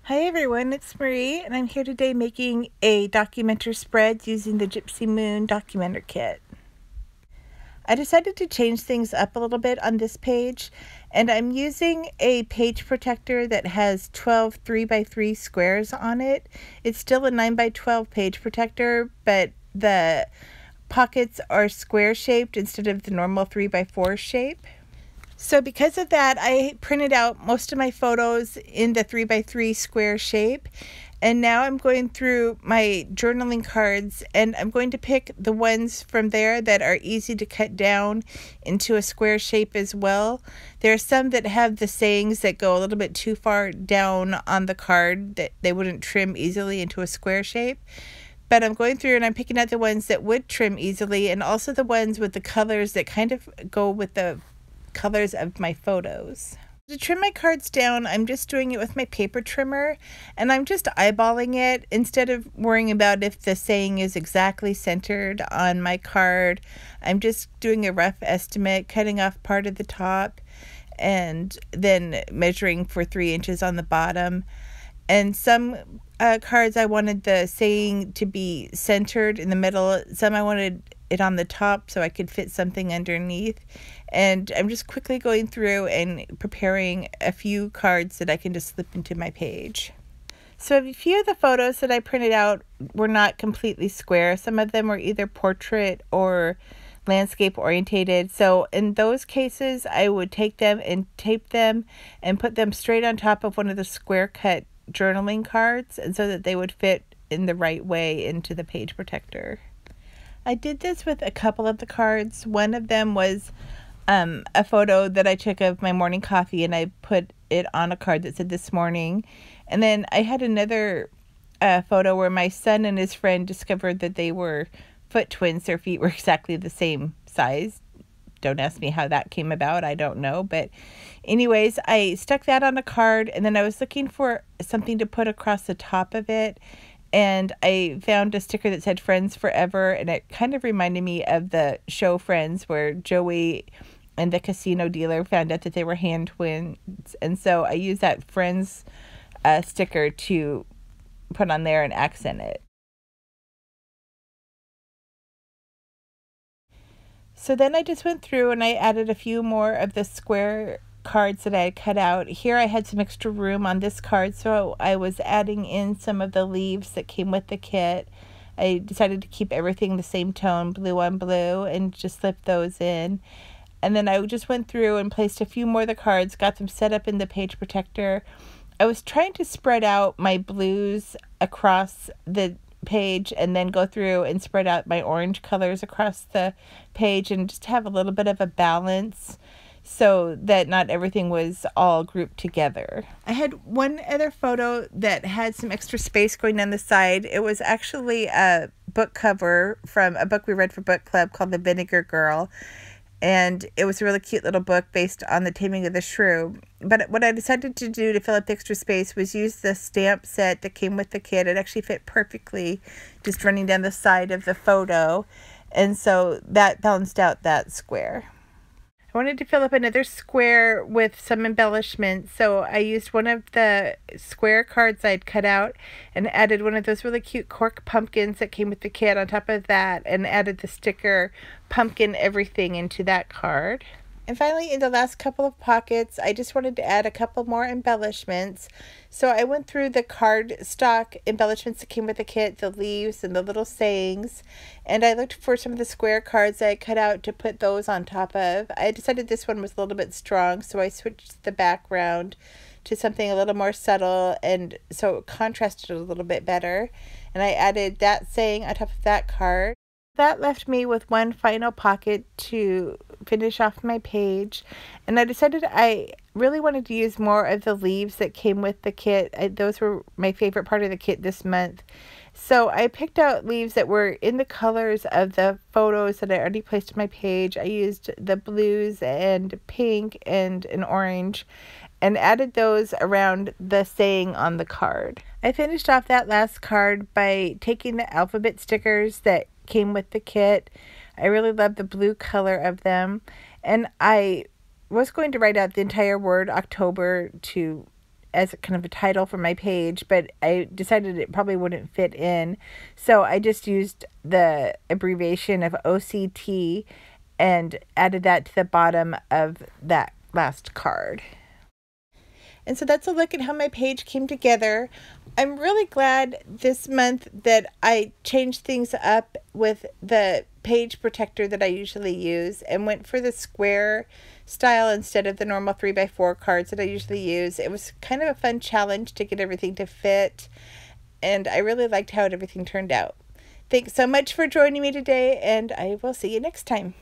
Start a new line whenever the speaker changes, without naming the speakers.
Hi everyone, it's Marie, and I'm here today making a Documenter spread using the Gypsy Moon Documenter kit. I decided to change things up a little bit on this page, and I'm using a page protector that has 12 3x3 squares on it. It's still a 9x12 page protector, but the pockets are square shaped instead of the normal 3x4 shape. So because of that, I printed out most of my photos in the 3x3 square shape. And now I'm going through my journaling cards, and I'm going to pick the ones from there that are easy to cut down into a square shape as well. There are some that have the sayings that go a little bit too far down on the card that they wouldn't trim easily into a square shape. But I'm going through and I'm picking out the ones that would trim easily, and also the ones with the colors that kind of go with the colors of my photos. To trim my cards down, I'm just doing it with my paper trimmer, and I'm just eyeballing it instead of worrying about if the saying is exactly centered on my card. I'm just doing a rough estimate, cutting off part of the top and then measuring for 3 inches on the bottom. And some cards I wanted the saying to be centered in the middle. Some I wanted it on the top so I could fit something underneath. And I'm just quickly going through and preparing a few cards that I can just slip into my page. So a few of the photos that I printed out were not completely square. Some of them were either portrait or landscape orientated. So in those cases, I would take them and tape them and put them straight on top of one of the square cut journaling cards, and so that they would fit in the right way into the page protector. I did this with a couple of the cards. One of them was a photo that I took of my morning coffee, and I put it on a card that said "this morning." And then I had another photo where my son and his friend discovered that they were foot twins. Their feet were exactly the same size. Don't ask me how that came about. I don't know. But anyways, I stuck that on a card, and then I was looking for something to put across the top of it. And I found a sticker that said "Friends Forever," and it kind of reminded me of the show Friends, where Joey and the casino dealer found out that they were hand twins. And so I used that Friends sticker to put on there and accent it. So then I just went through and I added a few more of the square cards that I had cut out. Here I had some extra room on this card, so I was adding in some of the leaves that came with the kit. I decided to keep everything the same tone, blue on blue, and just slip those in. And then I just went through and placed a few more of the cards, got them set up in the page protector. I was trying to spread out my blues across the page and then go through and spread out my orange colors across the page and just have a little bit of a balance so that not everything was all grouped together. I had one other photo that had some extra space going down the side. It was actually a book cover from a book we read for book club called The Vinegar Girl. And it was a really cute little book based on The Taming of the Shrew. But what I decided to do to fill up the extra space was use the stamp set that came with the kit. It actually fit perfectly, just running down the side of the photo. And so that balanced out that square. I wanted to fill up another square with some embellishments, so I used one of the square cards I'd cut out and added one of those really cute cork pumpkins that came with the kit on top of that, and added the sticker "Pumpkin Everything" into that card. And finally, in the last couple of pockets, I just wanted to add a couple more embellishments. So I went through the card stock embellishments that came with the kit, the leaves and the little sayings, and I looked for some of the square cards I cut out to put those on top of. I decided this one was a little bit strong, so I switched the background to something a little more subtle, and so it contrasted a little bit better. And I added that saying on top of that card. That left me with one final pocket to finish off my page, and I decided I really wanted to use more of the leaves that came with the kit. Those were my favorite part of the kit this month. So I picked out leaves that were in the colors of the photos that I already placed on my page. I used the blues and pink and an orange and added those around the saying on the card. I finished off that last card by taking the alphabet stickers that came with the kit. I really love the blue color of them, and I was going to write out the entire word October to as kind of a title for my page, but I decided it probably wouldn't fit in. So I just used the abbreviation of OCT and added that to the bottom of that last card. And so that's a look at how my page came together. I'm really glad this month that I changed things up with the page protector that I usually use and went for the square style instead of the normal 3x4 cards that I usually use. It was kind of a fun challenge to get everything to fit, and I really liked how everything turned out. Thanks so much for joining me today, and I will see you next time.